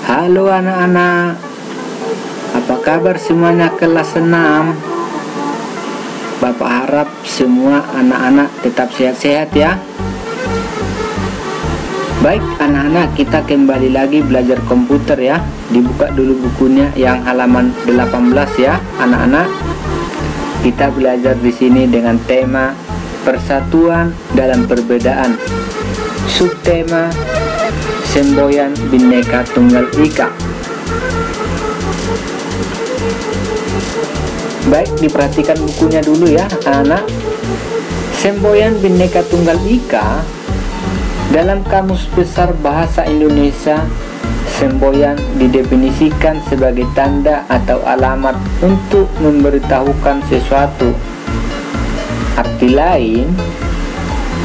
Halo anak-anak, apa kabar semuanya kelas 6? Bapak harap semua anak-anak tetap sehat-sehat ya. Baik anak-anak, kita kembali lagi belajar komputer ya. Dibuka dulu bukunya yang halaman 18 ya anak-anak. Kita belajar di sini dengan tema persatuan dalam perbedaan. Subtema semboyan Bhinneka Tunggal Ika. Baik, diperhatikan bukunya dulu ya anak-anak. Semboyan Bhinneka Tunggal Ika dalam Kamus Besar Bahasa Indonesia, semboyan didefinisikan sebagai tanda atau alamat untuk memberitahukan sesuatu. Arti lain,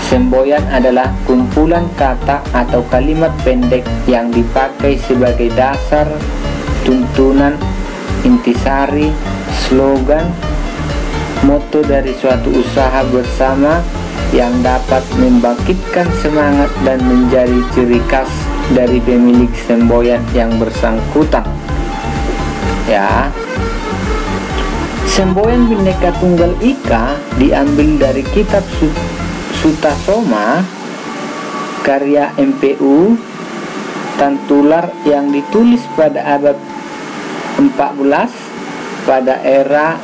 semboyan adalah kumpulan kata atau kalimat pendek yang dipakai sebagai dasar, tuntunan, intisari, slogan, moto dari suatu usaha bersama yang dapat membangkitkan semangat dan menjadi ciri khas dari pemilik semboyan yang bersangkutan. Ya. Semboyan Bhinneka Tunggal Ika diambil dari kitab Sutasoma karya MPU Tantular yang ditulis pada abad 14 pada era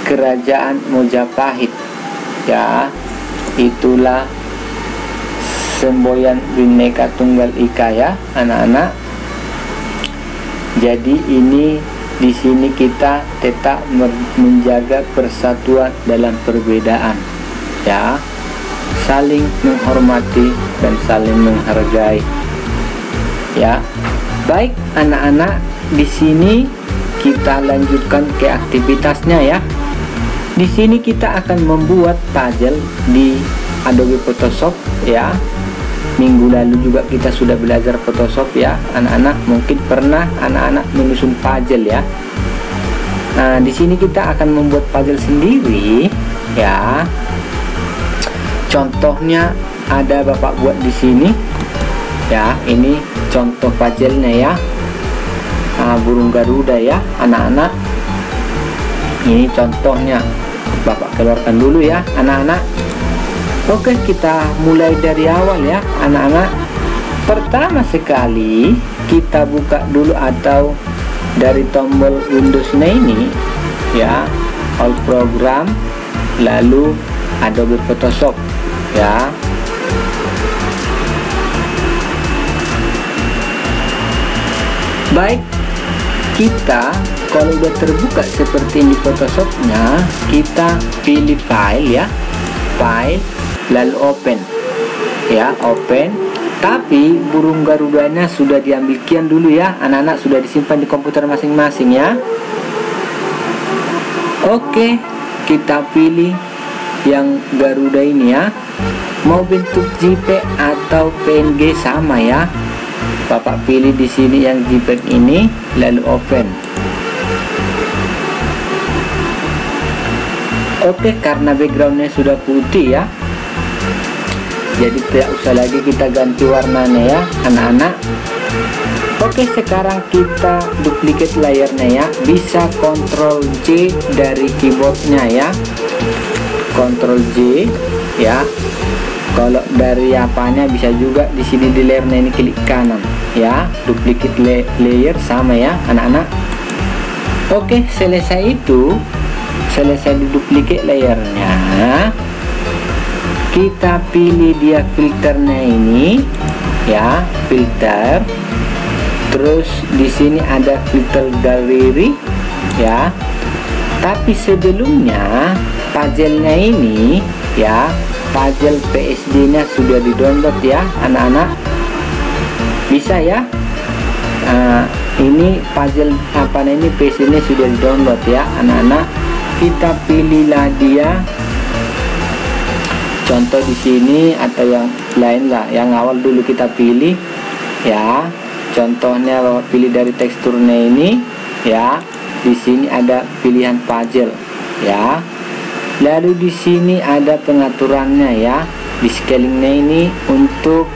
Kerajaan Majapahit. Ya, itulah semboyan Bhinneka Tunggal Ika ya anak-anak. Jadi ini di sini kita tetap menjaga persatuan dalam perbedaan ya, saling menghormati dan saling menghargai ya. Baik anak-anak, di sini kita lanjutkan ke aktivitasnya ya. Di sini kita akan membuat puzzle di Adobe Photoshop ya. Minggu lalu juga kita sudah belajar Photoshop ya anak-anak. Mungkin pernah anak-anak menyusun puzzle ya. Nah, di sini kita akan membuat puzzle sendiri ya. Contohnya ada Bapak buat di sini ya. Ini contoh puzzle-nya ya. Nah, burung Garuda ya anak-anak. Ini contohnya. Bapak keluarkan dulu ya anak-anak. Oke, kita mulai dari awal ya anak-anak. Pertama sekali kita buka dulu atau dari tombol Windows-nya ini ya, All Program, lalu Adobe Photoshop ya. Baik, kita kalau udah terbuka seperti ini Photoshopnya, kita pilih file ya, file, lalu open ya, open. Tapi burung Garudanya sudah diambil kian dulu ya anak-anak, sudah disimpan di komputer masing-masing ya. Oke, kita pilih yang Garuda ini ya. Mau bentuk JPEG atau PNG sama ya. Bapak pilih di sini yang JPEG ini, lalu open. Oke, karena backgroundnya sudah putih ya, jadi tidak usah lagi kita ganti warnanya ya anak-anak. Oke, sekarang kita duplicate layarnya ya. Bisa Ctrl J dari keyboardnya ya, Ctrl J ya. Kalau dari apanya bisa juga di sini di layarnya ini klik kanan ya, duplicate layer sama ya anak-anak. Oke, selesai itu, selesai diduplicate layarnya, kita pilih dia filternya ini ya, filter. Terus di sini ada filter galeri ya. Tapi sebelumnya puzzle-nya ini ya, puzzle PSD-nya sudah di-download ya anak-anak. Bisa ya. Ini puzzle apa ini PSD-nya sudah di-download ya anak-anak. Kita pilihlah dia, contoh di sini atau yang lain lah. Yang awal dulu kita pilih ya. Contohnya Bapak pilih dari teksturnya ini ya. Di sini ada pilihan puzzle ya. Lalu di sini ada pengaturannya ya. Di scalingnya ini untuk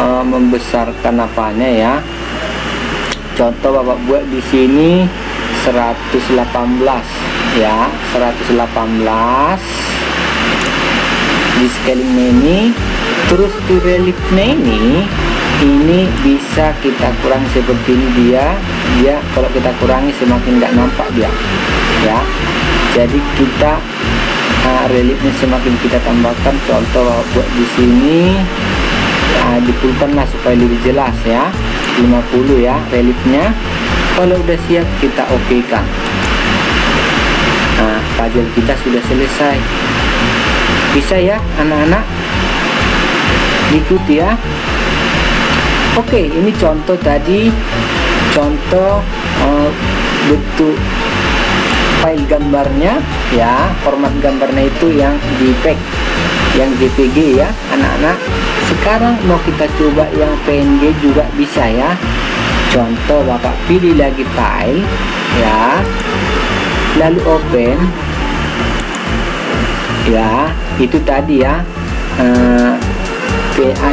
membesarkan apanya ya. Contoh Bapak buat di sini 118 ya, 118 di scalingnya ini. Terus di reliefnya ini bisa kita kurangi seperti ini dia kalau kita kurangi semakin nggak nampak dia ya. Jadi kita reliefnya semakin kita tambahkan. Contoh buat di sini dipulkanlah supaya lebih jelas ya, 50 ya reliefnya. Kalau udah siap kita oke kan. Nah, puzzle kita sudah selesai. Bisa ya anak-anak ikuti ya. Oke, ini contoh tadi, contoh bentuk file gambarnya ya. Format gambarnya itu yang JPEG, yang JPG ya anak-anak. Sekarang mau kita coba yang PNG juga bisa ya. Contoh Bapak pilih lagi file ya, lalu open ya. Itu tadi ya,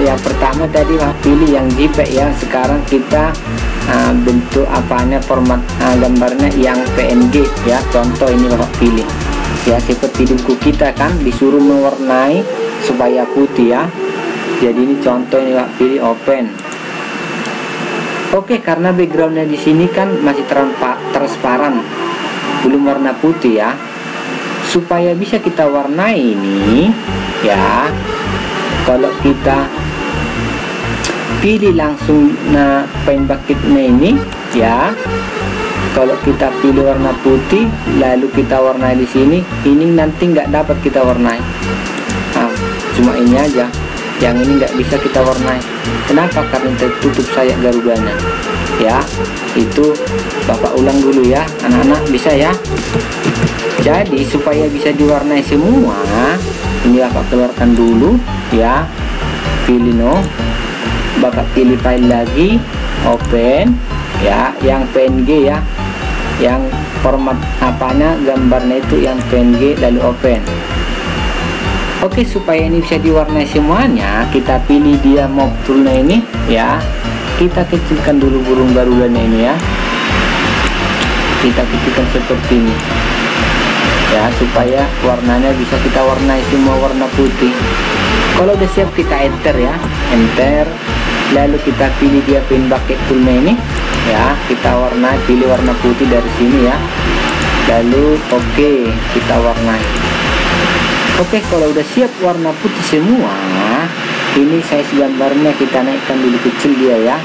yang pertama tadi Bapak pilih yang JPEG ya. Sekarang kita bentuk apanya, format gambarnya yang PNG ya. Contoh ini Bapak pilih ya, seperti buku kita kan disuruh mewarnai supaya putih ya. Jadi ini contoh ini Bapak pilih open. Oke, karena backgroundnya di sini kan masih transparan, belum warna putih ya. Supaya bisa kita warnai ini ya, kalau kita pilih langsung paint bucketnya ini ya, kalau kita pilih warna putih lalu kita warnai di sini, ini nanti nggak dapat kita warnai. Nah, cuma ini aja yang ini nggak bisa kita warnai. Kenapa? Karena tertutup sayap garudanya ya. Itu Bapak ulang dulu ya anak-anak, bisa ya. Jadi supaya bisa diwarnai semua, ini Bapak keluarkan dulu ya, pilih Bapak pilih file lagi, open ya, yang PNG ya, yang format apanya gambarnya itu yang PNG, lalu open. Oke, supaya ini bisa diwarnai semuanya, kita pilih dia mob toolnya ini ya. Kita kecilkan dulu burung garudanya ini ya, kita kecilkan seperti ini ya, supaya warnanya bisa kita warnai semua warna putih. Kalau udah siap kita enter ya, enter, lalu kita pilih dia paint bucket toolnya ini ya, kita warnai, pilih warna putih dari sini ya, lalu oke, kita warnai. Oke, kalau udah siap warna putih semua, ini size gambarnya kita naikkan dulu kecil dia ya.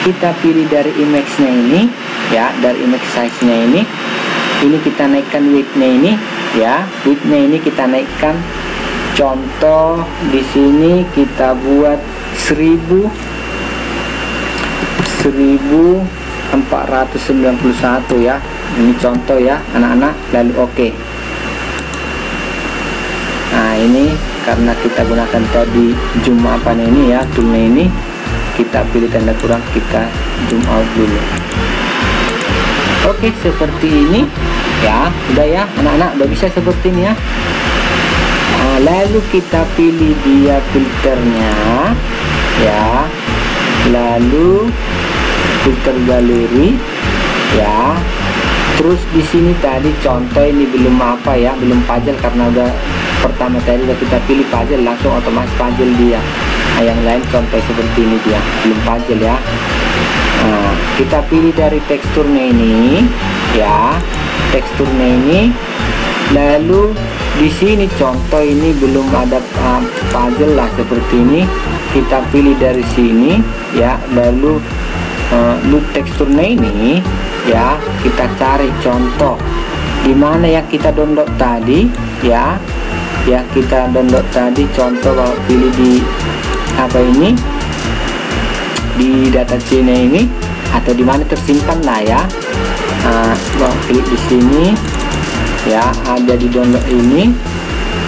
Kita pilih dari image-nya ini ya, dari image size-nya ini kita naikkan width-nya ini ya, width-nya ini kita naikkan. Contoh di sini kita buat 1491 ya. Ini contoh ya anak-anak, lalu oke. Nah, ini karena kita gunakan tadi zoom apa ini ya, toolnya ini, kita pilih tanda kurang, kita zoom out dulu. Oke, seperti ini ya, udah ya anak-anak, udah bisa seperti ini ya. Nah, lalu kita pilih dia filternya ya, lalu filter galeri ya. Terus di sini tadi contoh ini belum apa ya, belum puzzle, karena udah pertama tadi udah kita pilih puzzle, langsung otomatis puzzle dia. Nah, yang lain contoh seperti ini dia belum puzzle ya. Nah, kita pilih dari teksturnya ini ya, teksturnya ini, lalu di sini contoh ini belum ada puzzle lah seperti ini, kita pilih dari sini ya, lalu loop teksturnya ini ya, kita cari contoh di mana yang kita download tadi ya, yang kita download tadi. Contoh Bapak pilih di apa ini, di data C-nya ini, atau di mana tersimpan lah ya. Bapak klik di sini ya, ada di download ini,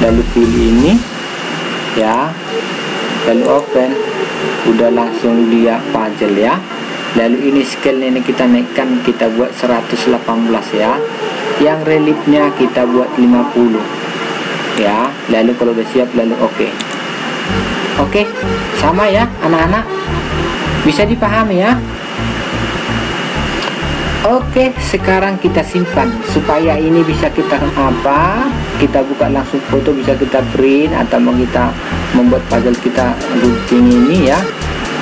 lalu pilih ini ya, lalu open, udah langsung dia puzzle ya. Lalu ini scale ini kita naikkan, kita buat 118 ya, yang reliefnya kita buat 50 ya. Lalu kalau udah siap lalu oke. Oke, sama ya anak-anak, bisa dipahami ya. Oke, sekarang kita simpan supaya ini bisa kita kita buka langsung foto, bisa kita print, atau mau kita membuat puzzle kita gunting ini ya.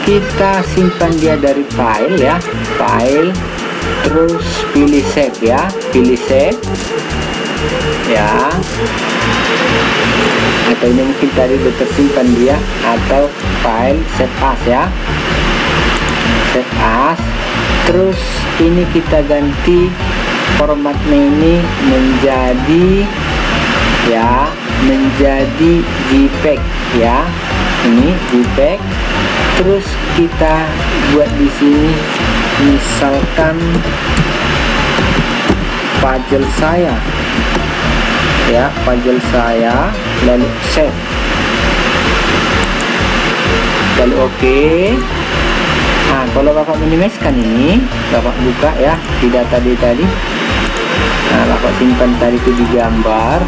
Kita simpan dia dari file ya, file, terus pilih save ya, pilih save ya, atau ini mungkin tadi udah tersimpan dia, atau file save as ya, save as. Terus ini kita ganti formatnya ini menjadi ya, menjadi JPEG ya, ini JPEG. Terus kita buat di sini misalkan puzzle saya ya, puzzle saya, lalu save, lalu oke. Nah, kalau Bapak minimizkan ini, Bapak buka ya di data tadi. Nah, Bapak simpan tadi itu di gambar,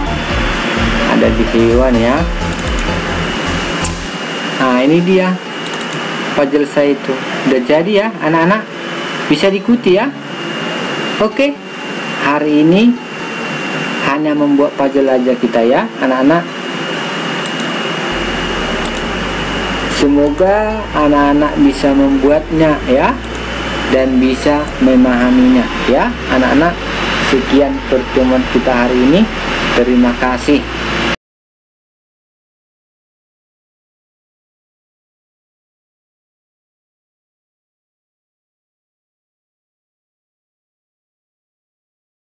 ada di hewan ya. Nah, ini dia puzzle saya itu udah jadi ya anak-anak, bisa diikuti ya. Oke, hari ini hanya membuat puzzle aja kita ya anak-anak. Semoga anak-anak bisa membuatnya ya, dan bisa memahaminya ya anak-anak. Sekian pertemuan kita hari ini, terima kasih.